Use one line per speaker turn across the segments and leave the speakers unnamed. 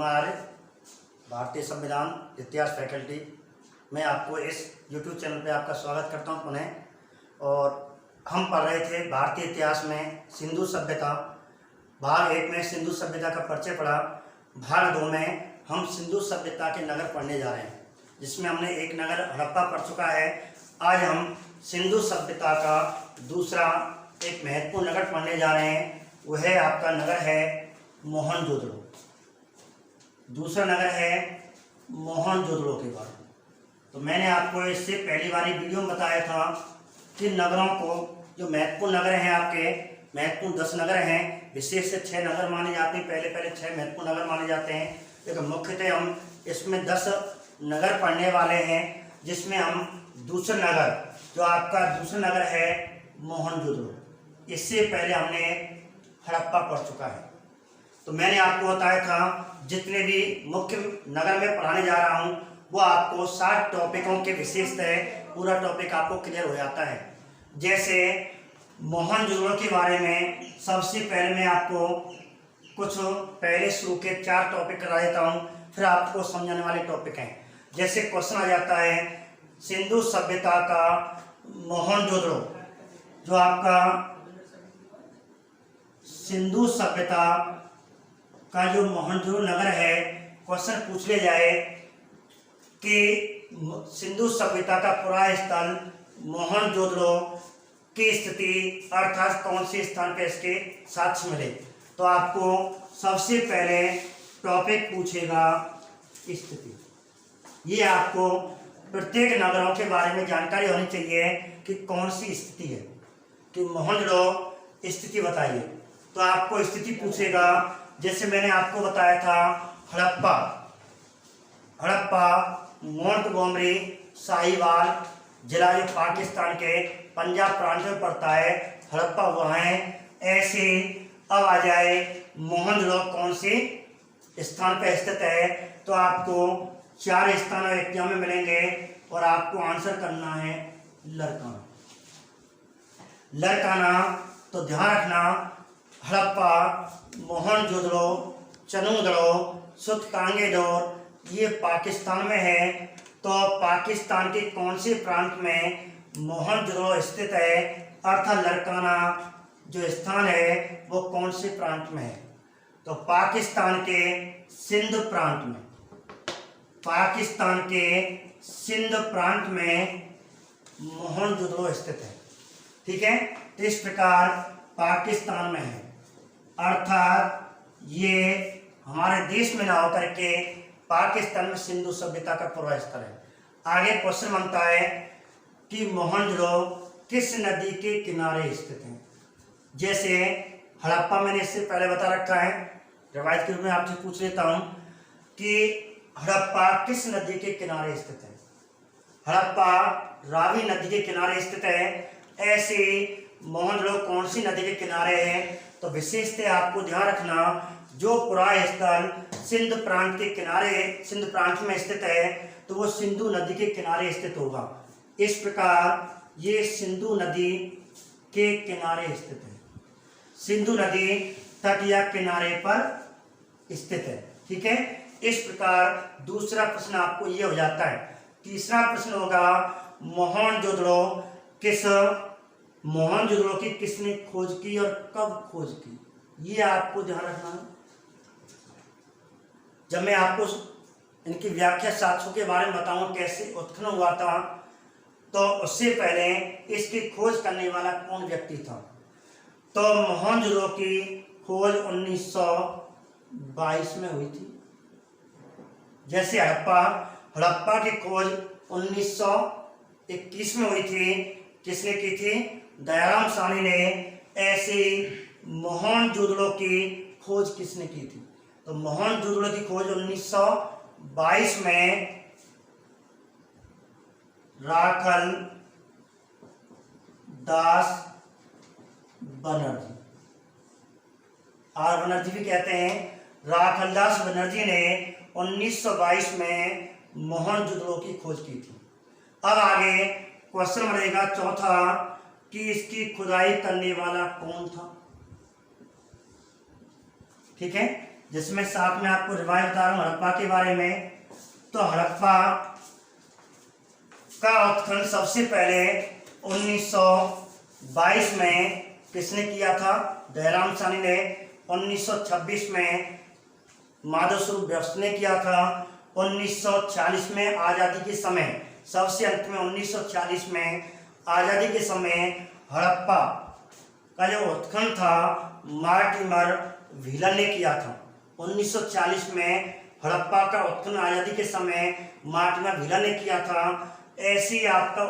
कुमार आर्य, भारतीय संविधान इतिहास फैकल्टी। मैं आपको इस YouTube चैनल पे आपका स्वागत करता हूं पुनः। और हम पढ़ रहे थे भारतीय इतिहास में सिंधु सभ्यता। भाग 1 में सिंधु सभ्यता का परिचय पढ़ा। भाग 2 में हम सिंधु सभ्यता के नगर पढ़ने जा रहे हैं, जिसमें हमने एक नगर हड़प्पा पढ़ चुका है। आज हम सिंधु सभ्यता का दूसरा एक महत्वपूर्ण नगर पढ़ने जा रहे हैं। वह है आपका नगर है मोहनजोदड़ो। दूसरा नगर है मोहनजोदड़ो के बारे में। तो मैंने आपको इससे पहली बार वीडियो में बताया था कि नगरों को, जो महत्वपूर्ण नगर हैं आपके, महत्वपूर्ण 10 नगर हैं, विशेष से 6 नगर माने जाते हैं। पहले 6 महत्वपूर्ण नगर माने जाते हैं, लेकिन मुख्यतः हम इसमें 10 नगर पढ़ने वाले हैं, जिसमें हम दूसरा नगर, जो आपका दूसरा नगर है मोहनजोदड़ो, इससे पहले हमने हड़प्पा पढ़ चुका है। तो मैंने आपको बताया था जितने भी मुख्य नगर में पढ़ाने जा रहा हूँ वो आपको 7 टॉपिकों के विशेषता है, पूरा टॉपिक आपको क्लियर हो जाता है। जैसे मोहनजोदड़ो के बारे में सबसे पहले मैं आपको कुछ पहले शुरू के 4 टॉपिक करा देता हूँ, फिर आपको समझाने वाले टॉपिक हैं। जैसे क्वेश्चन आ जाता है सिंधु सभ्यता का मोहनजोदड़ो, जो आपका सिंधु सभ्यता का जो मोहनजोदड़ो नगर है, क्वेश्चन पूछ ले जाए कि सिंधु सभ्यता का पुराय स्थल मोहनजोदड़ो की स्थिति अर्थात कौन से स्थान पर इसके साक्ष्य मिले, तो आपको सबसे पहले टॉपिक पूछेगा स्थिति। ये आपको प्रत्येक नगरों के बारे में जानकारी होनी चाहिए कि कौन सी स्थिति है, कि मोहनजोदड़ो स्थिति बताइए। तो आपको स्थिति पूछेगा। जैसे मैंने आपको बताया था हड़प्पा मोंटगोमरी साहिवाल जिला, जो पाकिस्तान के पंजाब प्रांत में पड़ता है, हड़प्पा वहाँ है। ऐसे अब आ जाए मोहनजोदड़ो कौन से स्थान पर स्थित है, तो आपको 4 स्थान एग्जाम में मिलेंगे और आपको आंसर करना है लरकाना। तो ध्यान रखना, हड़प्पा, मोहनजोदड़ो, चनुगदड़ो, सुतकांगेडोर ये पाकिस्तान में है। तो पाकिस्तान के कौन से प्रांत में मोहनजोदड़ो स्थित है, अर्थात लरकाना जो स्थान है वो कौन से प्रांत में है, तो पाकिस्तान के सिंध प्रांत में, पाकिस्तान के सिंध प्रांत में मोहनजोदड़ो स्थित है। ठीक है, तो इस प्रकार पाकिस्तान में है, अर्थात ये हमारे देश में ना होकर के पाकिस्तान में सिंधु सभ्यता का पूर्व स्थल है। आगे क्वेश्चन बनता है कि मोहनजोदड़ो किस नदी के किनारे स्थित है। जैसे हड़प्पा मैंने इससे पहले बता रखा है, रिवाइज के रूप में आपसे पूछ लेता हूं कि हड़प्पा किस नदी के किनारे स्थित है। हड़प्पा रावी नदी के किनारे स्थित है। ऐसे मोहनजोदड़ो कौन सी नदी के किनारे है, तो विशेषतः आपको ध्यान रखना, जो पुराय स्थल सिंध प्रांत के किनारे, सिंध प्रांत में स्थित है, तो वो सिंधु नदी के किनारे स्थित होगा। इस प्रकार ये सिंधु नदी के किनारे स्थित है, सिंधु नदी तट या किनारे पर स्थित है। ठीक है, इस प्रकार दूसरा प्रश्न आपको ये हो जाता है। तीसरा प्रश्न होगा मोहनजोदड़ो की किसने खोज की और कब खोज की, ये आपको ध्यान रखना है। जब मैं आपको इनकी व्याख्या साक्ष्यों के बारे में बताऊं कैसे उत्खनन हुआ था, तो उससे पहले इसकी खोज करने वाला कौन व्यक्ति था। तो मोहनजोदड़ो की खोज 1922 में हुई थी। जैसे हड़प्पा की खोज 1921 में हुई थी। किसने की थी? दयाराम साहनी ने। ऐसे मोहनजोदड़ो की खोज किसने की थी, तो मोहनजोदड़ो की खोज 1922 में राखल दास बनर्जी, आर बनर्जी भी कहते हैं, राखल दास बनर्जी ने 1922 में मोहनजोदड़ो की खोज की थी। अब आगे क्वेश्चन रहेगा चौथा कि इसकी खुदाई करने वाला कौन था। ठीक है, जिसमें साथ में आपको रिवाइज बता रहा हूँ हड़प्पा के बारे में। तो हड़प्पा का उत्खनन सबसे पहले 1922 में किसने किया था? दयाराम साहनी ने। 1926 में माधव स्वरूप व्यस्त ने किया था। 1940 में आज़ादी के समय, सबसे अंत में 1940 में आज़ादी के समय हड़प्पा का जो उत्खनन था मार्टिमर व्हीलन ने किया था। 1940 में हड़प्पा का उत्खनन आज़ादी के समय मार्टिमर व्हीलन ने किया था। ऐसे ही आपका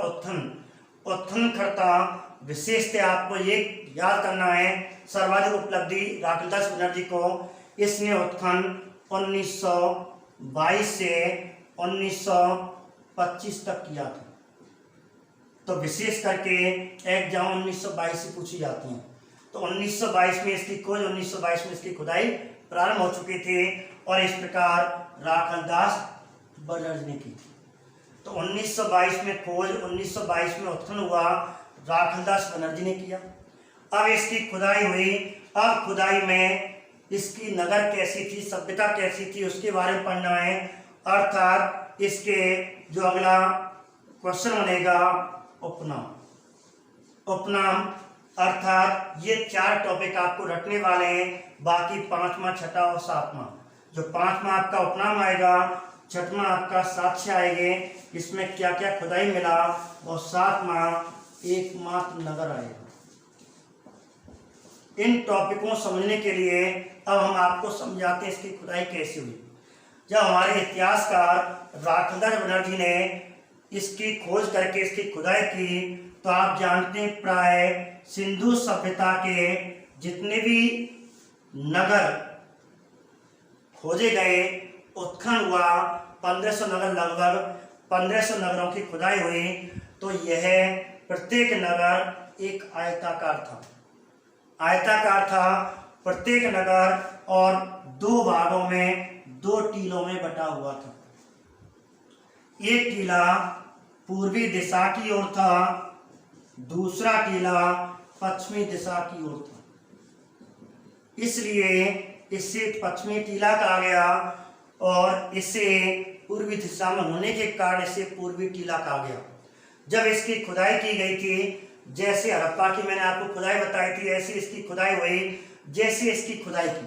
उत्खननकर्ता विशेषतः आपको ये याद करना है, सर्वाधिक उपलब्धि राखलदास बनर्जी को। इसने उत्खनन 1922 से 1925 तक किया था। तो विशेष करके एग्जाम 1922 से पूछी जाती हैं। तो 1922 में इसकी खोज, 1922 में इसकी खुदाई प्रारंभ हो चुकी थी और इस प्रकार राखलदास बनर्जी ने की थी। तो 1922 में खोज, 1922 में उत्खनन हुआ, राखलदास बनर्जी ने किया। अब इसकी खुदाई हुई। अब खुदाई में इसकी नगर कैसी थी, सभ्यता कैसी थी, उसके बारे में पढ़ना है। अर्थात इसके जो अगला क्वेश्चन बनेगा उपनाम। उपनाम अर्थात ये 4 टॉपिक आपको रटने वाले हैं, बाकी 5वां, 6वां और 7वां। जो 5वां आपका उपनाम आएगा, 6वां आपका साक्ष्य आएंगे, इसमें क्या क्या खुदाई मिला, और 7वां एकमात्र नगर आएगा। इन टॉपिकों समझने के लिए अब हम आपको समझाते हैं इसकी खुदाई कैसे हुई। जब हमारे इतिहासकार राखलदास बनर्जी ने इसकी खोज करके इसकी खुदाई की, तो आप जानते हैं प्राय सिंधु सभ्यता के जितने भी नगर खोजे गए, उत्खनन हुआ, 1500 नगर, लगभग 1500 नगरों की खुदाई हुई। तो यह प्रत्येक नगर एक आयताकार था, प्रत्येक नगर, और 2 भागों में, 2 टीलों में बटा हुआ था। एक टीला पूर्वी दिशा की ओर था, दूसरा टीला पश्चिमी दिशा की ओर था। इसलिए इसे पश्चिमी टीला कहा गया, और इसे पूर्वी दिशा में होने के कारण इसे पूर्वी टीला कहा गया। जब इसकी खुदाई की गई थी, जैसे हड़प्पा की मैंने आपको खुदाई बताई थी, ऐसी इसकी खुदाई हुई। जैसे इसकी खुदाई की,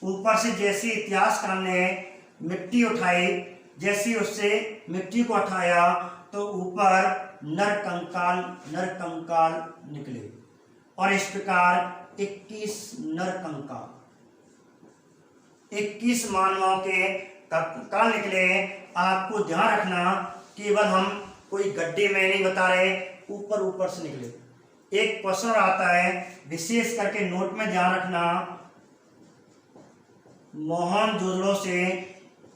ऊपर से जैसे इतिहासकार ने मिट्टी उठाई, जैसे उससे मिट्टी को उठाया तो ऊपर नर कंकाल निकले, और इस प्रकार 21 नर कंकाल, 21 मानवों के कंकाल निकले। आपको ध्यान रखना, केवल हम कोई गड्ढे में नहीं बता रहे, ऊपर से निकले। एक क्वेश्चन आता है, विशेष करके नोट में ध्यान रखना, मोहनजोदड़ो से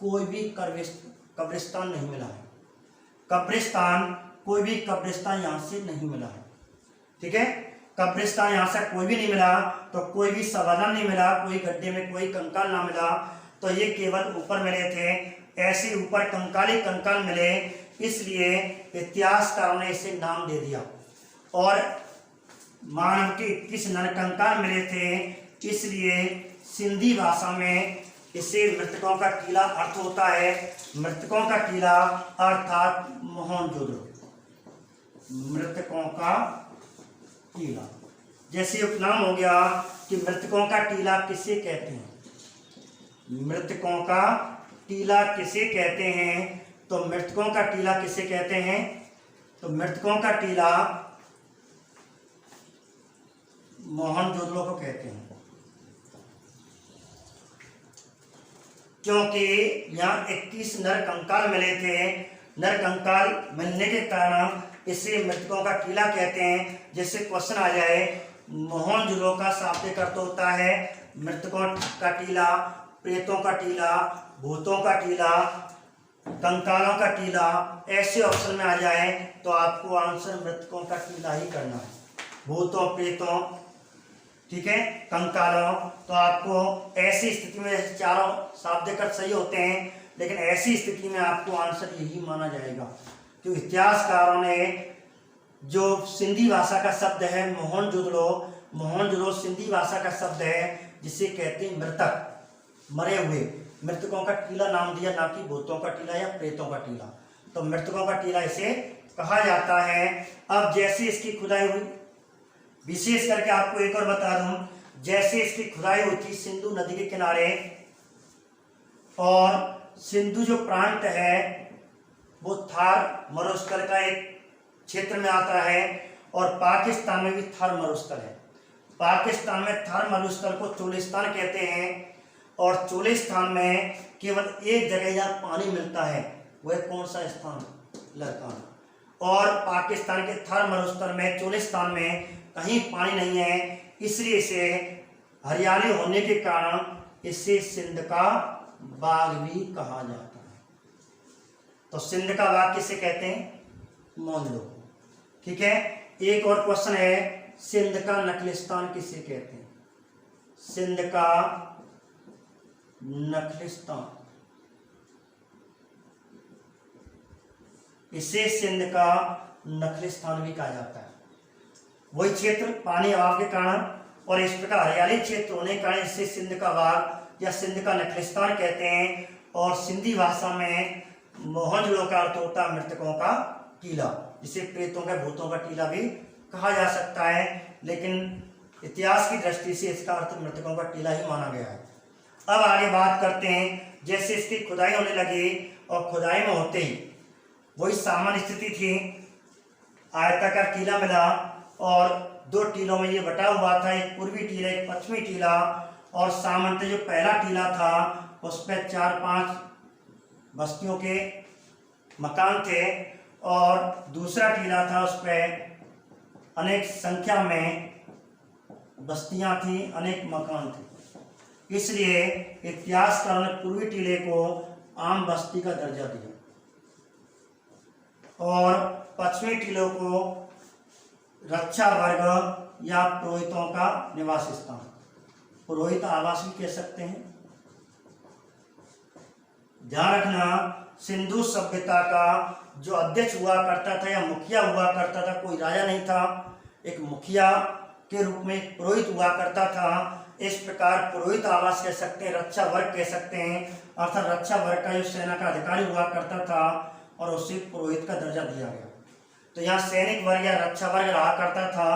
कोई भी कब्रिस्तान नहीं मिला है। कोई भी कब्रिस्तान यहाँ से नहीं मिला है। ठीक है, कब्रिस्तान यहाँ से कोई भी नहीं मिला, तो कोई भी समाधान नहीं मिला, कोई गड्ढे में कोई कंकाल ना मिला। तो ये केवल ऊपर मिले थे, ऐसे ऊपर कंकाल ही कंकाल मिले, इसलिए इतिहासकारों ने इसे नाम दे दिया। और मानव के 21 नर कंकाल मिले थे, इसलिए सिंधी भाषा में इसे मृतकों का टीला अर्थ होता है। मृतकों का टीला अर्थात मोहनजोदड़ो, मृतकों का टीला। जैसे उपनाम हो गया कि मृतकों का टीला किसे कहते हैं, मृतकों का टीला किसे कहते हैं, तो मृतकों का टीला किसे कहते हैं, तो मृतकों का टीला मोहनजोदड़ो को कहते हैं, क्योंकि यहाँ 21 नर कंकाल मिले थे। नर कंकाल मिलने के कारण इसे मृतकों का टीला कहते हैं। जैसे क्वेश्चन आ जाए, मोहनजोदड़ो का शाब्दिक अर्थ होता है मृतकों का टीला, प्रेतों का टीला, भूतों का टीला, कंकालों का टीला। ऐसे ऑप्शन में आ जाए तो आपको आंसर मृतकों का टीला ही करना है, भूतों, प्रेतों, ठीक है, कंकालों। तो आपको ऐसी स्थिति में चारों शाब्दिक अर्थ सही होते हैं, लेकिन ऐसी स्थिति में आपको आंसर यही माना जाएगा। तो इतिहासकारों ने जो सिंधी भाषा का शब्द है मोहनजोदड़ो, मोहनजोदड़ो सिंधी भाषा का शब्द है जिसे कहते हैं मृतक। मरे हुए मृतकों का टीला नाम दिया, ना कि भूतों का टीला या प्रेतों का टीला। तो मृतकों का टीला इसे कहा जाता है। अब जैसे इसकी खुदाई हुई, विशेष करके आपको एक और बता दूं, जैसे इसकी खुदाई हुई थी सिंधु नदी के किनारे, और सिंधु जो प्रांत है वो थार मरुस्थल का एक क्षेत्र में आता है, और पाकिस्तान में भी थार मरुस्थल है। पाकिस्तान में थार मरुस्थल को चोलिस्तान कहते हैं, और चोलिस्तान में केवल एक जगह यहाँ पानी मिलता है, वह कौन सा स्थान? लरकान। और पाकिस्तान के थार मरुस्थल में, चोलिस्तान में कहीं पानी नहीं है, इसलिए इसे हरियाली होने के कारण इसे सिंध का बाग भी कहा जाता है। तो सिंध का बाग किसे कहते हैं? मान लो, ठीक है। एक और क्वेश्चन है, सिंध का नखलिस्तान किसे कहते हैं? सिंध का नखलिस्तान, इसे सिंध का नखलिस्तान भी कहा जाता है। वही क्षेत्र पानी अभाव के कारण और इस प्रकार हरियाली क्षेत्र होने के कारण इसे सिंध का बाग या सिंध का नखलिस्तान कहते हैं। और सिंधी भाषा में मोहनजोदड़ो का अर्थ होता है मृतकों का टीला, जिसे प्रेतों का भूतों का टीला भी कहा जा सकता है, लेकिन इतिहास की दृष्टि से इसका अर्थ मृतकों का टीला ही माना गया है। अब आगे बात करते हैं, जैसे इसकी खुदाई होने लगी और खुदाई में होते ही वही सामान्य स्थिति थी, आयताकार टीला मिला और दो टीलों में ये बटा हुआ था, एक पूर्वी टीला एक पश्चिमी टीला, और सामान्य जो पहला टीला था उस पर 4-5 बस्तियों के मकान थे, और दूसरा टीला था उस पर अनेक संख्या में बस्तियां थी, अनेक मकान थे। इसलिए इतिहासकारों ने पूर्वी टीले को आम बस्ती का दर्जा दिया और पश्चिमी टीलों को रक्षा वर्ग या पुरोहितों का निवास स्थान, पुरोहित आवास भी कह सकते हैं। ध्यान रखना, सिंधु सभ्यता का जो अध्यक्ष हुआ करता था या मुखिया हुआ करता था, कोई राजा नहीं था, एक मुखिया के रूप में एक पुरोहित हुआ करता था। इस प्रकार पुरोहित आवास कह सकते हैं, रक्षा वर्ग कह सकते हैं, अर्थात रक्षा वर्ग का जो सेना का अधिकारी हुआ करता था और उसे पुरोहित का दर्जा दिया गया। तो यहाँ सैनिक वर्ग या रक्षा वर्ग रहा करता था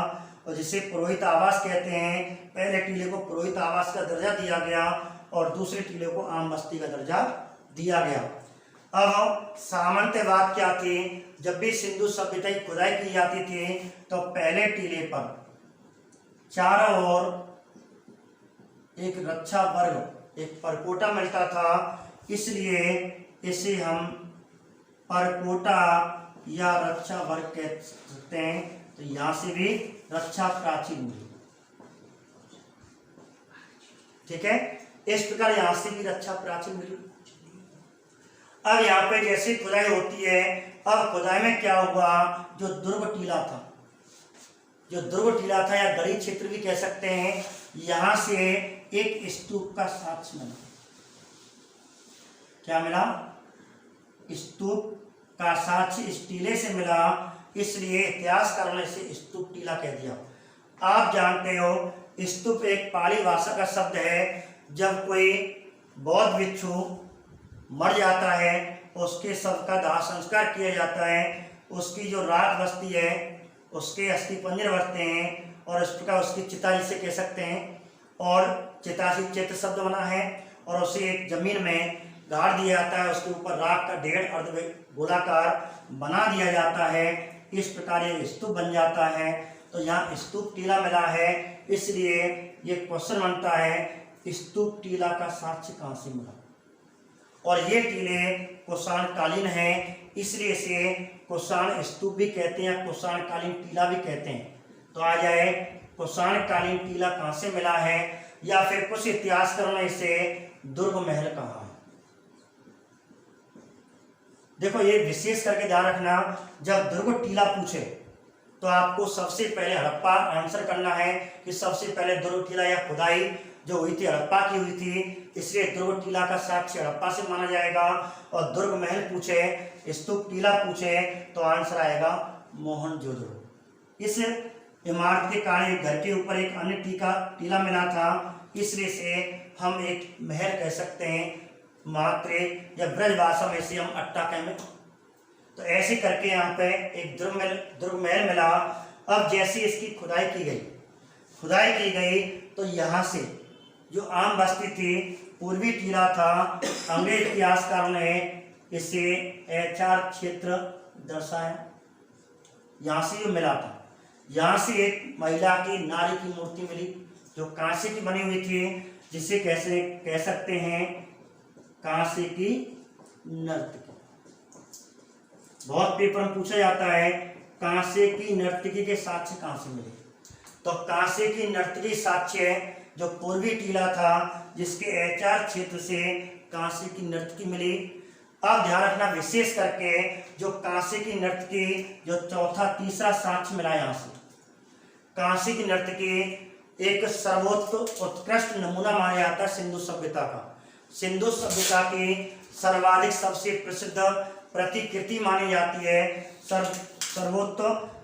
और जिसे पुरोहित आवास कहते हैं। पहले टीले को पुरोहित आवास का दर्जा दिया गया और दूसरे टीले को आम बस्ती का दर्जा दिया गया। अब सामंतवाद क्या थी? जब भी सिंधु सभ्यता की खुदाई की जाती थी तो पहले टीले पर चारों ओर एक रक्षा वर्ग, एक परकोटा मिलता था, इसलिए इसे हम परकोटा या रक्षा वर्ग कह सकते हैं। तो यहां से भी रक्षा प्राचीर मिली, ठीक है। इस प्रकार यहां से भी रक्षा प्राचीर मिली। अब यहाँ पे जैसी खुदाई होती है, अब खुदाई में क्या हुआ, जो दुर्ग टीला था, जो दुर्ग टीला था या गढ़ी क्षेत्र भी कह सकते हैं, यहां से एक स्तूप का साक्ष्य मिला। क्या मिला? स्तूप का साक्ष्य इस टीले से मिला, इसलिए इतिहासकारों ने इसे स्तूप टीला कह दिया। आप जानते हो स्तूप एक पाली भाषा का शब्द है। जब कोई बौद्ध भिक्षु मर जाता है, उसके शव का दाह संस्कार किया जाता है, उसकी जो राख बचती है उसके अस्थि पंजर बचते हैं और इस प्रकार उसकी चिता जिसे कह सकते हैं, और चिता से चित्र शब्द बना है, और उसे एक जमीन में गाड़ दिया जाता है, उसके ऊपर राख का 1.5 अर्ध गोलाकार बना दिया जाता है। इस प्रकार ये स्तूप बन जाता है। तो यहाँ स्तूप टीला मिला है, इसलिए ये क्वेश्चन बनता है स्तूप टीला का साक्ष्य कहाँ से मिला। और ये टीले कुषाण कालीन है, इसलिए इसे कुषाण स्तूप भी कहते हैं, कुषाण कालीन टीला भी कहते हैं। तो आ जाए कुषाण कालीन टीला कहाँ से मिला है, या फिर कुछ इतिहासकारों ने इसे दुर्ग महल कहा है। देखो ये विशेष करके ध्यान रखना, जब दुर्ग टीला पूछे तो आपको सबसे पहले हड़प्पा आंसर करना है कि सबसे पहले दुर्ग टीला या खुदाई जो हुई थी हड़प्पा की हुई थी, इसलिए दुर्ग टीला का साक्ष्य हड़प्पा से माना जाएगा। और दुर्ग महल पूछे, स्तूप टीला पूछे तो आंसर आएगा मोहनजोदड़ो। इस इमारत के कारण घर के ऊपर एक अन्य टीला मिला था, इसलिए से हम एक महल कह सकते हैं, मात्र या ब्रज भाषा में से हम अट्टा कहेंगे। तो ऐसे करके यहाँ पे एक ध्रुव महल मिला। अब जैसे इसकी खुदाई की गई तो यहाँ से जो आम बस्ती थी, पूर्वी टीला था, अंग्रेज इतिहासकारों ने इसे एचआर क्षेत्र दर्शाया। यहाँ से जो मिला था, यहाँ से एक महिला की, नारी की मूर्ति मिली जो कांसे की बनी हुई थी, जिसे कैसे कह सकते हैं कांसे की नर्तकी। बहुत पेपर में पूछा जाता है कांसे की नर्तकी के साक्ष्य कहाँ से मिले। तो कांसे की नर्तकी साक्ष्य जो पूर्वी टीला था, जिसके एचआर क्षेत्र से कांसे की नर्तकी मिली। अब ध्यान रखना, विशेष करके जो कांसे की नर्तकी जो चौथा तीसरा साक्ष्य मिला यहाँ से, कांसे की नर्तकी एक उत्कृष्ट नमूना माना जाता है सिंधु सभ्यता का। सिंधु सभ्यता की सर्वाधिक सबसे प्रसिद्ध प्रतिकृति मानी जाती है,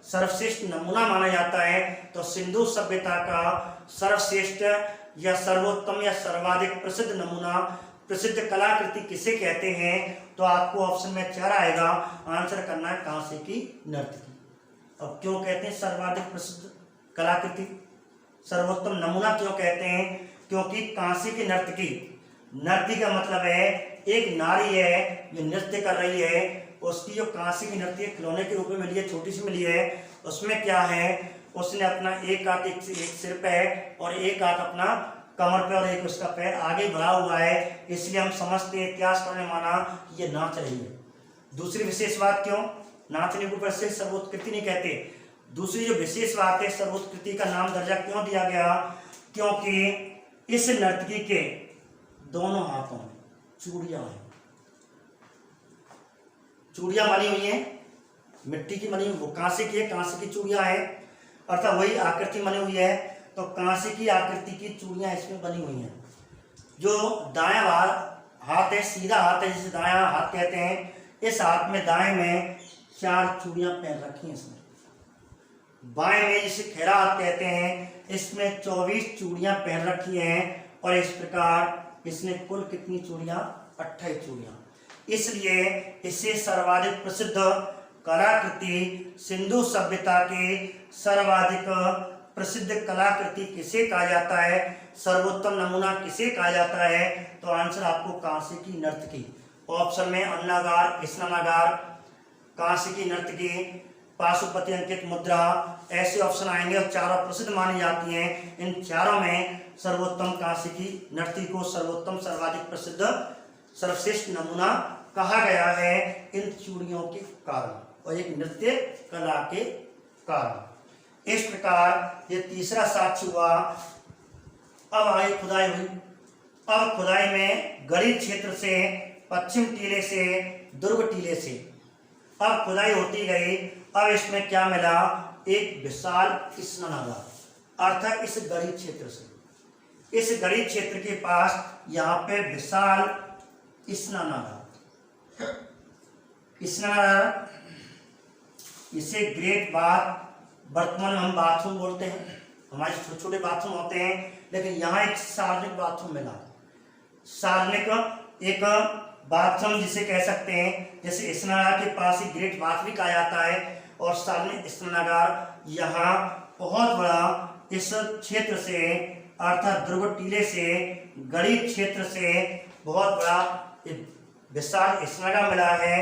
सर्वश्रेष्ठ नमूना माना जाता है। तो सिंधु सभ्यता का सर्वश्रेष्ठ या सर्वोत्तम या सर्वाधिक प्रसिद्ध नमूना, प्रसिद्ध कलाकृति किसे कहते हैं? तो आपको ऑप्शन में 4 आएगा, आंसर करना है कांसे की नर्तकी। अब क्यों कहते हैं सर्वाधिक प्रसिद्ध कलाकृति, सर्वोत्तम नमूना क्यों कहते हैं? क्योंकि कांसे की नर्तकी का मतलब है एक नारी है जो नृत्य कर रही है, उसकी जो कांसे की नर्तकी खिलौने के रूप में मिली है, छोटी सी मिली है, उसमें क्या है, उसने अपना एक हाथ एक सिर पे और एक हाथ अपना कमर पे और एक उसका पैर आगे बढ़ा हुआ है, इसलिए हम समझते हैं इतिहासकारों ने माना कि ये नाच रही है। दूसरी विशेष बात, क्यों नाचने को वैसे सर्वोत्कृति नहीं कहते? दूसरी जो विशेष बात है, सर्वोत्कृति का नाम दर्जा क्यों दिया गया? क्योंकि इस नर्तकी के दोनों हाथों में चूड़ियां हैं, चूड़ियां बनी हुई हैं, मिट्टी की बनी हुई, वो कांसे की है, कांसे की चूड़ियां हैं, अर्थात वही आकृति बनी हुई है। तो कांसे की आकृति की चूड़ियां इसमें बनी हुई हैं। जो दायां हाथ है, सीधा हाथ है, जिसे दायां हाथ कहते हैं, इस हाथ में दाएं में 4 चूड़ियां पहन रखी हैं इसमें। बाएं में जिसे खैरा हाथ कहते हैं, इसमें 24 चूड़ियां पहन रखी हैं। और इस प्रकार इसने कुल कितनी चूड़ियां? 28 चूड़ियां। इसलिए इसे सर्वाधिक प्रसिद्ध कलाकृति, सिंधु सभ्यता की सर्वाधिक प्रसिद्ध कलाकृति किसे कहा जाता है? सर्वोत्तम नमूना किसे कहा जाता है? तो आंसर आपको कांसे की नर्तकी। ऑप्शन में अन्नागार, स्नानागार, कांसे की नर्तकी, पाशुपति अंकित मुद्रा, ऐसे ऑप्शन आएंगे और चारों प्रसिद्ध मानी जाती हैं। इन चारों में सर्वोत्तम कांसे की नर्तकी को सर्वोत्तम, सर्वाधिक प्रसिद्ध, सर्वश्रेष्ठ नमूना कहा गया है इन चूड़ियों के कारण और एक नृत्य कला के कारण। इस प्रकार ये तीसरा साक्ष्य हुआ। अब आई खुदाई हुई। अब खुदाई में गरीब क्षेत्र से, पश्चिम टीले से, दुर्ग टीले से अब खुदाई होती गई। अब इसमें क्या मिला? एक विशाल स्नानागार, अर्थात इस गरीब क्षेत्र से, इस गरीब क्षेत्र के पास यहाँ पे विशाल स्नानागार, इसे ग्रेट बाथ, वर्तमान में हम बाथरूम बोलते हैं, हमारे छोटे छोटे बाथरूम होते हैं, लेकिन यहाँ एक सार्वजनिक बाथरूम मिला। सार्वजनिक एक बाथरूम जिसे कह सकते हैं, जैसे स्नानागार के पास ही ग्रेट बाथ भी कहा जाता है। और सार्वजनिक स्नानागार यहाँ बहुत बड़ा, इस क्षेत्र से अर्थात दुर्ग टीले से, गरीब क्षेत्र से बहुत बड़ा विशाल स्नानागार मिला है।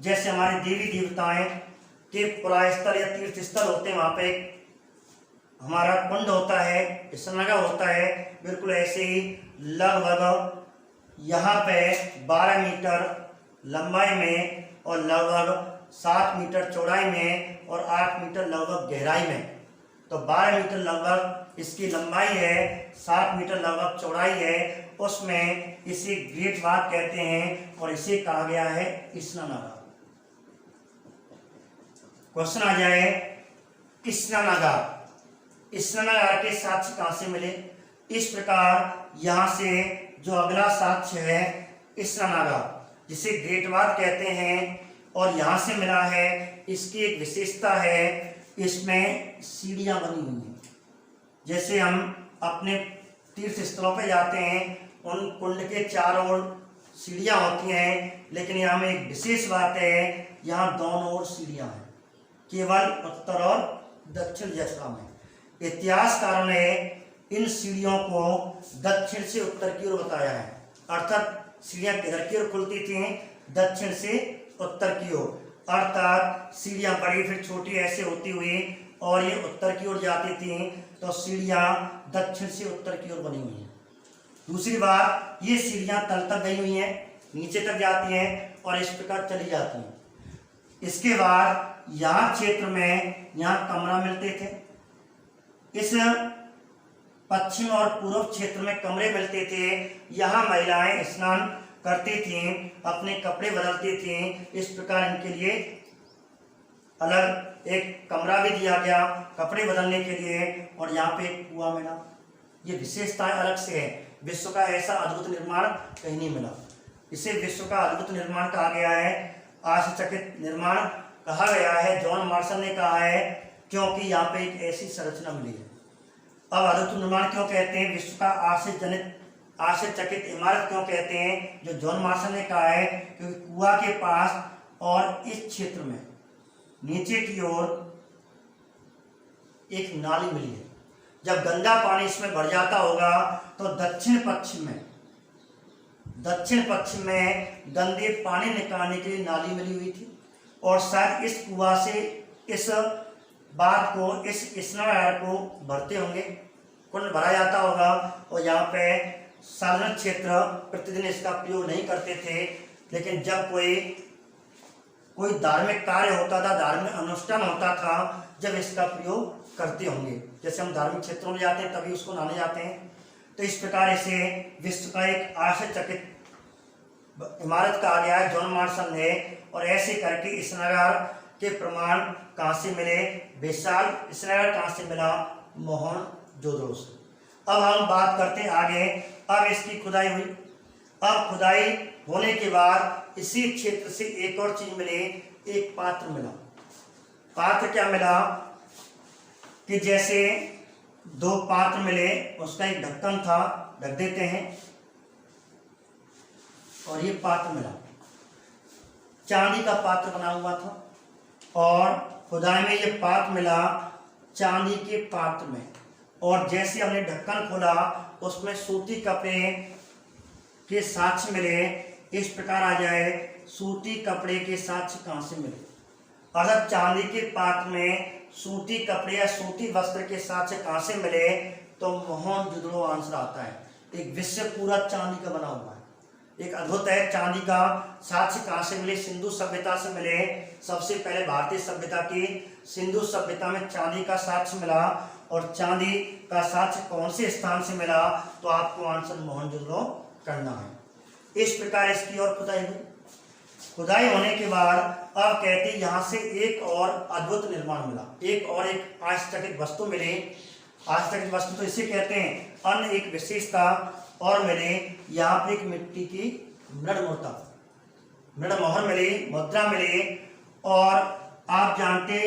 जैसे हमारे देवी देवताएं के पुरास्थल या तीर्थ स्थल होते हैं, वहाँ पे हमारा कुंड होता है, स्नानागार होता है, बिल्कुल ऐसे ही लगभग यहाँ पे 12 मीटर लंबाई में और लगभग 7 मीटर चौड़ाई में और 8 मीटर लगभग गहराई में। तो 12 मीटर लगभग इसकी लंबाई है, 7 मीटर लगभग चौड़ाई है, उसमें इसे ग्रेट बाथ कहते हैं और इसे कहा गया है स्नानागार। क्वेश्चन आ जाए, स्नानागार के साक्ष्य कहां से मिले? इस प्रकार यहां से जो अगला साक्ष्य है स्नानागार, जिसे ग्रेट बाथ कहते हैं, और यहां से मिला है। इसकी एक विशेषता है, इसमें सीढ़ियां बनी हुई हैं। जैसे हम अपने तीर्थ स्थलों पे जाते हैं उन कुंड के चारों ओर सीढ़ियाँ होती हैं, लेकिन यहाँ में एक विशेष बात है, यहाँ दोनों ओर सीढ़ियाँ हैं, केवल उत्तर और दक्षिण दिशा में। इतिहासकारों ने इन सीढ़ियों को दक्षिण से उत्तर की ओर बताया है, अर्थात सीढ़ियाँ किधर की ओर खुलती थी, दक्षिण से उत्तर की ओर, अर्थात सीढ़ियाँ बड़ी फिर छोटी ऐसे होती हुई और ये उत्तर की ओर जाती थी, तो सीढ़ियाँ दक्षिण से उत्तर की ओर बनी हुई हैं। दूसरी बात, ये सीढ़ियाँ तल तक गई हुई हैं, नीचे तक जाती हैं और इस प्रकार चली जाती हैं। इसके बाद यहाँ क्षेत्र में यहाँ कमरा मिलते थे, इस पश्चिम और पूर्व क्षेत्र में कमरे मिलते थे। यहाँ महिलाएं स्नान करती थीं, अपने कपड़े बदलती थीं। इस प्रकार इनके लिए अलग एक कमरा भी दिया गया कपड़े बदलने के लिए, और यहाँ पे एक कुआं मिला। ये विशेषताएं अलग से है, विश्व का ऐसा अद्भुत निर्माण कहीं नहीं मिला। इसे विश्व का अद्भुत निर्माण कहा गया है, आश्चर्यचकित निर्माण कहा गया है। जॉन मार्शल ने कहा है क्योंकि यहाँ पे एक ऐसी संरचना मिली है। अब अद्भुत निर्माण क्यों कहते हैं, विश्व का आश्चर्यचकित इमारत क्यों कहते हैं, जो जॉन मार्शल ने कहा है, क्योंकि कुआं के पास और इस क्षेत्र में नीचे की ओर एक नाली मिली है। जब गंदा पानी इसमें भर जाता होगा तो दक्षिण पश्चिम में गंदे पानी निकालने के लिए नाली मिली हुई थी, और शायद इस कुआं से इस बात को, इस स्नानघर को भरते होंगे, कुंड भरा जाता होगा। और यहाँ पे सार्वजनिक क्षेत्र प्रतिदिन इसका प्रयोग नहीं करते थे, लेकिन जब कोई धार्मिक कार्य होता था, धार्मिक अनुष्ठान होता था, जब इसका प्रयोग करते होंगे। जैसे हम धार्मिक क्षेत्रों में जाते हैं तभी उसको नहाने जाते हैं। तो इस प्रकार इसे विश्व का एक आश्चर्यचकित इमारत कहा गया है जॉन मार्शल ने। और ऐसे करके स्नानघर के प्रमाण कहाँ से मिले, विशाल स्नानघर कहाँ से मिला, मोहनजोदड़ो से। अब हम बात करते हैं आगे। अब इसकी खुदाई हुई। अब खुदाई होने के बाद इसी क्षेत्र से एक और चीज मिली, एक पात्र मिला। पात्र क्या मिला कि जैसे दो पात्र मिले, उसका एक ढक्कन था, ढक देते हैं, और ये पात्र मिला, चांदी का पात्र बना हुआ था। और खुदाई में ये पात्र मिला चांदी के पात्र में, और जैसे हमने ढक्कन खोला उसमें सूती कपड़े के साक्ष्य मिले। इस प्रकार आ जाए, सूती कपड़े के साक्ष्य कहाँ से मिले, अर्थात चांदी के पात्र में सूती कपड़े या सूती वस्त्र के साक्ष्य कहाँ से मिले, तो मोहनजोदड़ो आंसर आता है। एक विश्व पूरा चांदी का बना हुआ है, एक अद्भुत है। चांदी का साक्ष्य कहाँ से मिले, सिंधु सभ्यता से मिले। सबसे पहले भारतीय सभ्यता की सिंधु सभ्यता में चांदी का साक्ष्य मिला। और चांदी का साक्ष्य कौन से स्थान से मिला, तो आपको आंसर मोहनजोदड़ो करना है। इस प्रकार इसकी और खुदाई हुई। खुदाई होने के बाद अब कहते हैं यहाँ से एक और अद्भुत निर्माण मिला, एक आश्चर्यचकित वस्तु मिली। आश्चर्यचकित वस्तु तो इसे कहते हैं। अन्य एक विशेषता और मिले, यहाँ पर एक मिट्टी की मृण मोहर मिली, मुद्रा मिली। और आप जानते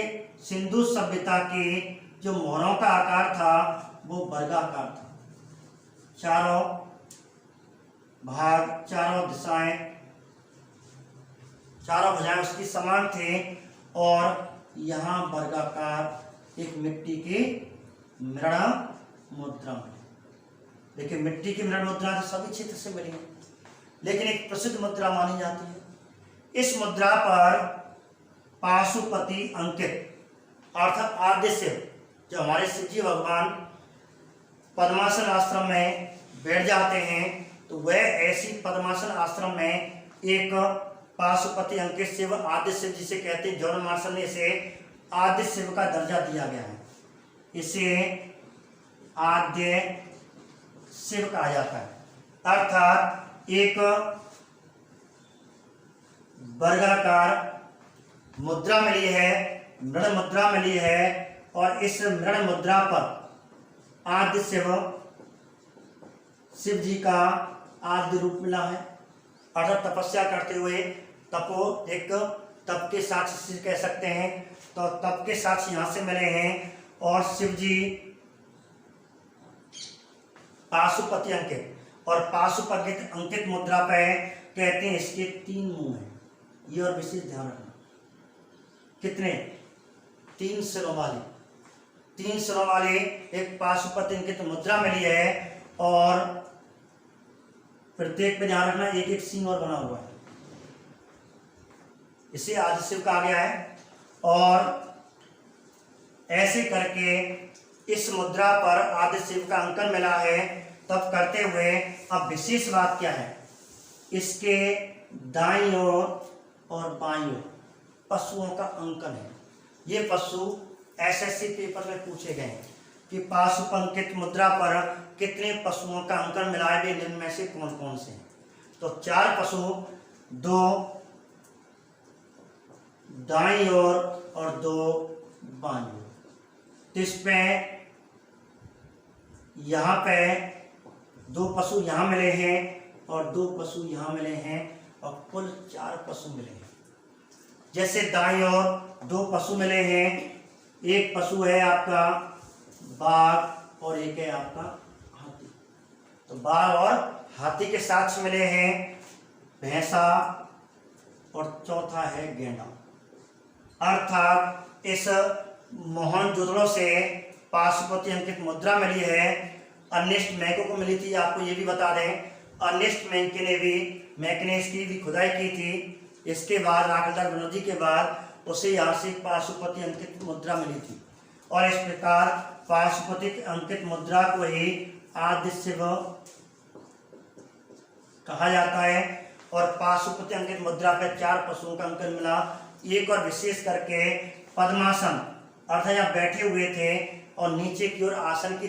सिंधु सभ्यता की जो मोहरों का आकार था वो वर्गाकार था, चारों भाग, चारों दिशाएं, चारों भुजाएं उसकी समान थे। और यहाँ वर्गाकार एक मिट्टी की मृण मुद्रा मिली। देखिए, मिट्टी की मृण मुद्रा तो सभी क्षेत्र से मिली है, लेकिन एक प्रसिद्ध मुद्रा मानी जाती है। इस मुद्रा पर पाशुपति अंकित, अर्थात आद्य शिव, जो हमारे शिव जी भगवान पद्मासन आश्रम में बैठ जाते हैं, तो वह ऐसी पद्मासन आश्रम में एक पाशुपति अंकित शिव, आद्य शिव जिसे कहते हैं, जॉन मार्शल ने इसे आद्य शिव का दर्जा दिया गया है। इसे आद्य शिव कहा जाता है, अर्थात एक वर्गाकार मुद्रा मिली है, मृण मुद्रा मिली है। और इस मृण मुद्रा पर आद्य शिव जी का आद्य रूप मिला है, अर्थात तपस्या करते हुए तप के साक्ष्य कह सकते हैं। तो तप के साक्ष्य यहाँ से मिले हैं। और शिव जी पाशुपति अंकित, और पाशुपंकित अंकित मुद्रा पे कहते हैं इसके 3 मुंह हैं। ये और विशेष ध्यान रखना। कितने? 3 सिरों वाले, 3 सिरों वाले एक पाशुपत अंकित मुद्रा मिली है और प्रत्येक पे ध्यान रखना एक एक सींग और बना हुआ है। इसे आदि शिव कहा गया है। और ऐसे करके इस मुद्रा पर आदि शिव का अंकन मिला है। तब करते हुए अब विशेष बात क्या है, इसके दाईं ओर और बाईं ओर पशुओं का अंकन है। ये पशु एसएससी पेपर में पूछे गए हैं कि पाशुपंकित मुद्रा पर कितने पशुओं का अंकन मिला है, निम्न में से कौन कौन से हैं। तो 4 पशु, 2 दाईं ओर और 2 बाईं ओर। तो इस पे यहाँ पे 2 पशु यहाँ मिले हैं और 2 पशु यहाँ मिले हैं और कुल 4 पशु मिले हैं। जैसे दाईं ओर 2 पशु मिले हैं, एक पशु है आपका बाघ और एक है आपका हाथी। तो बाघ और हाथी के साथ मिले हैं भैंसा और चौथा है गेंडा। अर्थात इस मोहनजोदड़ो से पाशुपति अंकित मुद्रा मिली है। अर्नेस्ट मैको को मिली थी। आपको ये भी बता दें अर्नेस्ट मैक ने इसकी भी खुदाई की थी। इसके बाद राखलदार बनर्जी के बाद उसे यहाँ से पाशुपति अंकित मुद्रा मिली थी। और इस प्रकार पाशुपति अंकित मुद्रा को ही आदि शिव कहा जाता है। और पाशुपति अंकित मुद्रा पर 4 पशुओं का अंकन मिला। एक और विशेष करके पद्मासन अर्थात यहाँ बैठे हुए थे और नीचे की ओर आसन की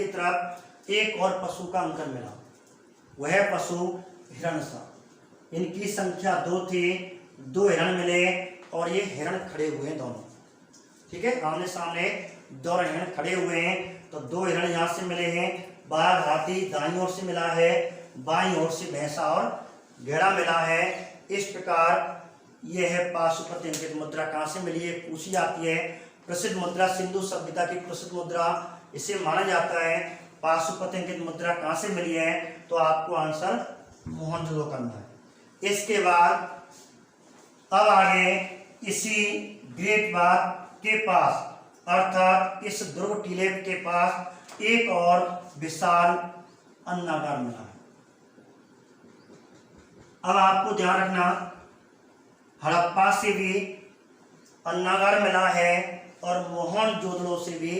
तरफ एक और पशु का अंकन मिला। वह पशु हिरण सा। इनकी संख्या 2 थी, 2 हिरण मिले और ये हिरण खड़े हुए हैं दोनों। ठीक है, आमने सामने 2 हिरण खड़े हुए हैं। तो 2 हिरण यहाँ से मिले हैं। बाघ हाथी दाईं ओर से मिला है, बाईं ओर से भैंसा और घोड़ा मिला है। इस प्रकार यह है पाशुपति अंकित मुद्रा। कहाँ से मिली है पूछी जाती है। प्रसिद्ध मुद्रा, सिंधु सभ्यता की प्रसिद्ध मुद्रा इसे माना जाता है। पाशुपति अंकित मुद्रा कहाँ से मिली है, तो आपको आंसर मोहनजोदड़ो करना है। इसके बाद अब आगे इसी ग्रेट बाग के पास अर्थात इस दुर्ग टीले के पास एक और विशाल अन्नागार मिला है। अब आपको ध्यान रखना हड़प्पा से भी अन्नागार मिला है और मोहनजोदड़ो से भी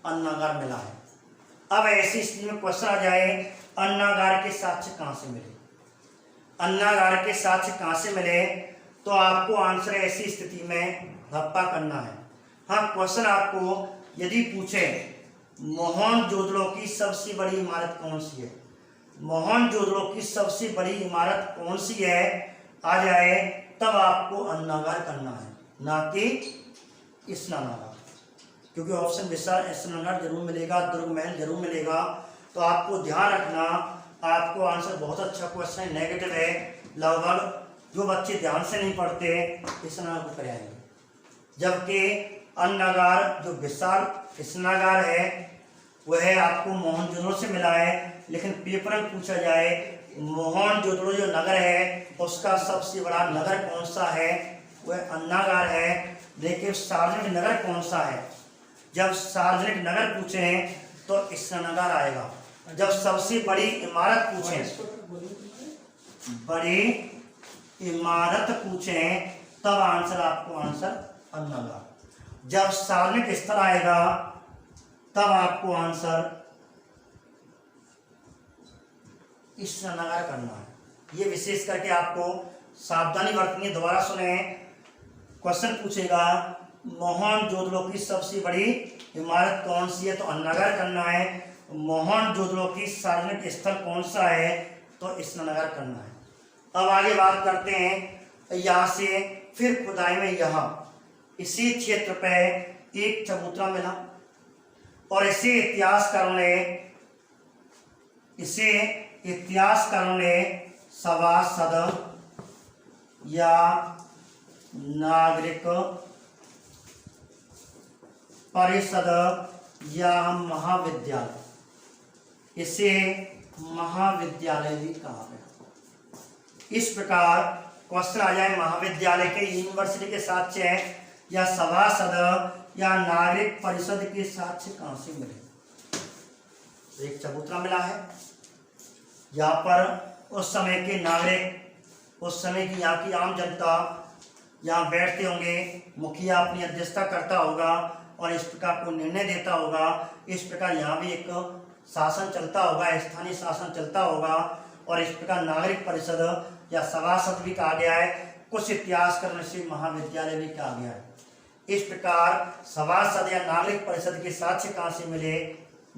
अन्नागार मिला है। अब ऐसी स्थिति में क्वेश्चन आ जाए अन्नागार के साक्ष्य कहाँ से मिले। अन्नागार के साक्ष्य कहाँ से मिले, तो आपको आंसर ऐसी स्थिति में हड़प्पा करना है। हाँ, क्वेश्चन आपको यदि पूछे मोहनजोदड़ो की सबसे बड़ी इमारत कौन सी है, मोहनजोदड़ो की सबसे बड़ी इमारत कौन सी है आ जाए, तब आपको अन्नागार करना है, ना कि स्नानागार। क्योंकि ऑप्शन विशाल स्नानागार जरूर मिलेगा, दुर्ग महल जरूर मिलेगा। तो आपको ध्यान रखना, आपको आंसर बहुत अच्छा क्वेश्चन है, नेगेटिव है। लगभग जो बच्चे ध्यान से नहीं पढ़ते स्नानागार को कराएंगे, जबकि अन्नागार जो विशाल स्नानागार है वह आपको मोहनजोदड़ो से मिला है। लेकिन पेपर में पूछा जाए मोहनजोदड़ो जो नगर है उसका सबसे बड़ा नगर कौन सा है, वह अन्नागार है। लेकिन सार्वजनिक नगर कौन सा है, जब सार्वजनिक नगर पूछे तो स्नानागार आएगा। जब सबसे बड़ी इमारत पूछे, बड़ी इमारत पूछे, तब आंसर आपको आंसर अन्नागार। जब सार्वजनिक स्थल आएगा तब आपको आंसर स्नानागार करना है। ये विशेष करके आपको सावधानी बरतनी है। दोबारा सुने, क्वेश्चन पूछेगा मोहनजोदड़ो की सबसे बड़ी इमारत कौन सी है, तो अन्नागार करना है। मोहनजोदड़ो की सार्वजनिक स्थल कौन सा है, तो स्नानागार करना है। अब आगे बात करते हैं, यहाँ से फिर खुदाई में यहाँ इसी क्षेत्र पे एक चबूतरा मिला और इसे इतिहासकारों ने सभासद या नागरिक परिषद या महाविद्यालय इसे महाविद्यालय भी कहा गया। इस प्रकार क्वेश्चन आ जाए महाविद्यालय के यूनिवर्सिटी के साक्ष्य या सभासद या नागरिक परिषद के साक्ष्य कहां से मिले। तो एक चबूतरा मिला है, यहाँ पर उस समय के नागरिक, उस समय की यहाँ की आम जनता यहाँ बैठते होंगे, मुखिया अपनी अध्यक्षता करता होगा और इस प्रकार को निर्णय देता होगा। इस प्रकार यहाँ भी एक शासन चलता होगा, स्थानीय शासन चलता होगा और इस प्रकार नागरिक परिषद या सभासद भी कहा गया है। कुछ इतिहास करने से महाविद्यालय भी कहा गया है। इस प्रकार सभासद या नागरिक परिषद के साक्ष्य कहाँ से मिले,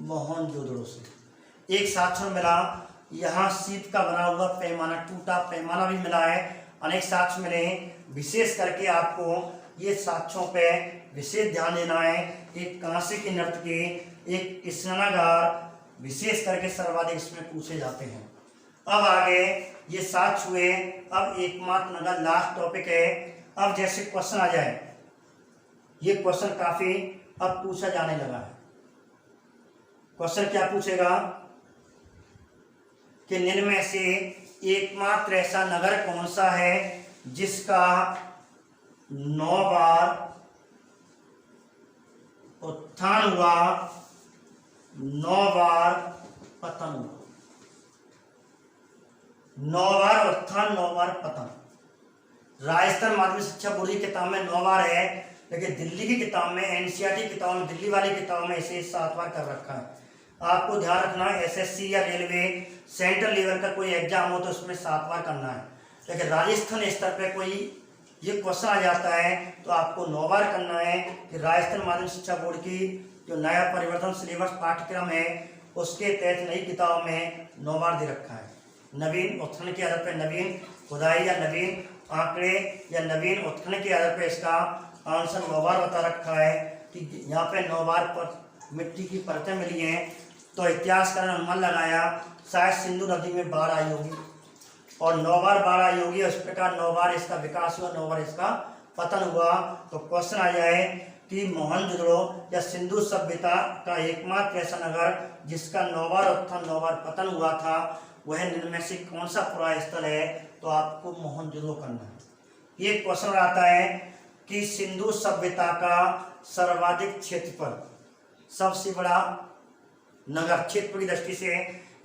मोहनजोदड़ो से। एक साक्ष्य मिला यहाँ शीत का बना हुआ पैमाना, टूटा पैमाना भी मिला है। अनेक साक्ष्य मिले, विशेष करके आपको ये साक्ष्यों पे विशेष ध्यान देना है। एक कांसे की नर्तकी, एक स्नानागार, विशेष करके सर्वाधिक इसमें पूछे जाते हैं। अब आगे ये साक्ष्य हुए, अब एकमात्र नगर लास्ट टॉपिक है। अब जैसे क्वेश्चन आ जाए, ये क्वेश्चन काफी अब पूछा जाने लगा है। क्वेश्चन क्या पूछेगा कि निम्न में से एकमात्र ऐसा नगर कौन सा है जिसका 9 बार उत्थान हुआ, 9 बार पतन हुआ। 9 बार उत्थान, 9 बार पतन। राजस्थान माध्यमिक शिक्षा बोर्ड की किताब में 9 बार है, लेकिन दिल्ली की किताब में, एनसीईआरटी किताब में, दिल्ली वाली किताब में इसे 7 बार कर रखा है। आपको ध्यान रखना, एसएससी या रेलवे सेंट्रल लेवल का कोई एग्जाम हो तो उसमें 7 बार करना है, लेकिन राजस्थान स्तर पे कोई ये क्वेश्चन आ जाता है तो आपको 9 बार करना है कि राजस्थान माध्यमिक शिक्षा बोर्ड की जो नया परिवर्तन सिलेबस पाठ्यक्रम है उसके तहत नई किताब में 9 बार दे रखा है। नवीन उत्खनन के आधार पर नवीन खुदाई या नवीन आंकड़े या नवीन उत्खनन के आधार पर इसका आंसर 9 बार बता रखा है कि यहाँ पे 9 बार पर मिट्टी की परतें मिली हैं। तो इतिहासकार ने अनुमान लगाया शायद सिंधु नदी में बाढ़ आई होगी और 9 बार बाढ़ आई होगी। इस प्रकार 9 बार इसका विकास हुआ, 9 बार इसका पतन हुआ। तो क्वेश्चन आ जाए कि मोहनजोदड़ो या सिंधु सभ्यता का एकमात्र ऐसा नगर जिसका 9 बार उत्थान 9 बार पतन हुआ था, वह निम्न में से कौन सा पुराना स्थल है, तो आपको मोहनजोदड़ो करना है। ये क्वेश्चन आता है कि सिंधु सभ्यता का सर्वाधिक क्षेत्रफल, सबसे बड़ा नगर क्षेत्र की दृष्टि से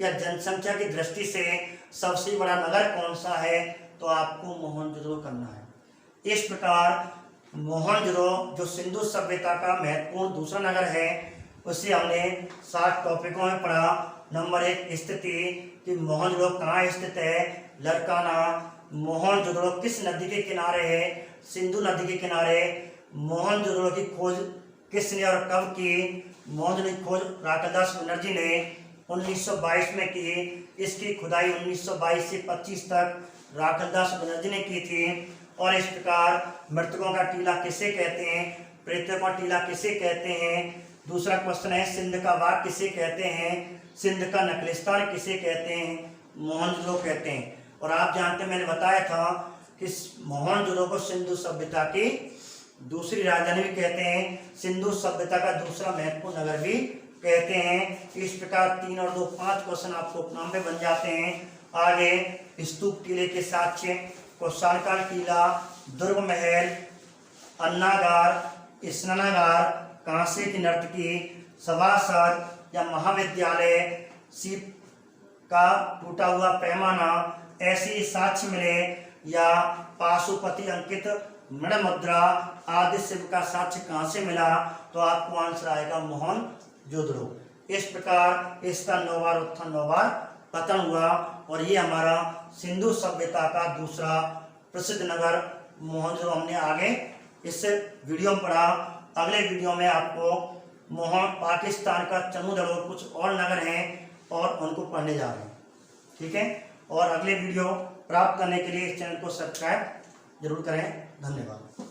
या जनसंख्या की दृष्टि से सबसे बड़ा नगर कौन सा है, तो आपको मोहनजोदड़ो करना है। इस प्रकार मोहनजोदड़ो जो सिंधु सभ्यता का महत्वपूर्ण दूसरा नगर है, उसे हमने 7 टॉपिकों में पढ़ा। नंबर 1 स्थिति कि मोहनजोदड़ो कहाँ स्थित है, लड़काना। मोहनजोदड़ो किस नदी के किनारे है, सिंधु नदी के किनारे। मोहनजोदड़ो की खोज किसने और कब की, मोहनजोदड़ो की खोज राकेलदास बनर्जी ने 1922 में की। इसकी खुदाई 1922 से 25 तक राकेलदास बनर्जी ने की थी। और इस प्रकार मृतकों का टीला किसे कहते हैं, प्रेतों का टीला किसे कहते हैं। दूसरा क्वेश्चन है सिंध का बाग किसे कहते हैं, सिंध का नकलिस्तान किसे कहते हैं, मोहनजोदड़ो कहते हैं। और आप जानते हैं, मैंने बताया था कि मोहनजोदड़ो को सिंधु सभ्यता की दूसरी राजधानी भी कहते हैं, सिंधु सभ्यता का दूसरा महत्वपूर्ण नगर भी कहते हैं। इस प्रकार 3 और 2 5 क्वेश्चन आपको नाम पे बन जाते हैं। आगे स्तूप टीले के साक्ष्य, कौशालकाल टीला, दुर्ग महल, अन्नागार, स्नानागार, कांसे की नर्तकी, सभासद या महाविद्यालय, सीप का टूटा हुआ पैमाना, ऐसे साक्ष्य मिले या पाशुपति अंकित मृण मुद्रा आदि शिव का साक्ष्य कहाँ से मिला, तो आपको आंसर आएगा मोहनजोदड़ो। इस प्रकार इसका 9 बार उत्थान 9 बार पतन हुआ। और ये हमारा सिंधु सभ्यता का दूसरा प्रसिद्ध नगर मोहनजोदड़ो हमने आगे इस वीडियो में पढ़ा। अगले वीडियो में आपको पाकिस्तान का चनूदड़ो कुछ और नगर हैं और उनको पढ़ने जा रहे हैं, ठीक है। और अगले वीडियो प्राप्त करने के लिए इस चैनल को सब्सक्राइब जरूर करें। धन्यवाद।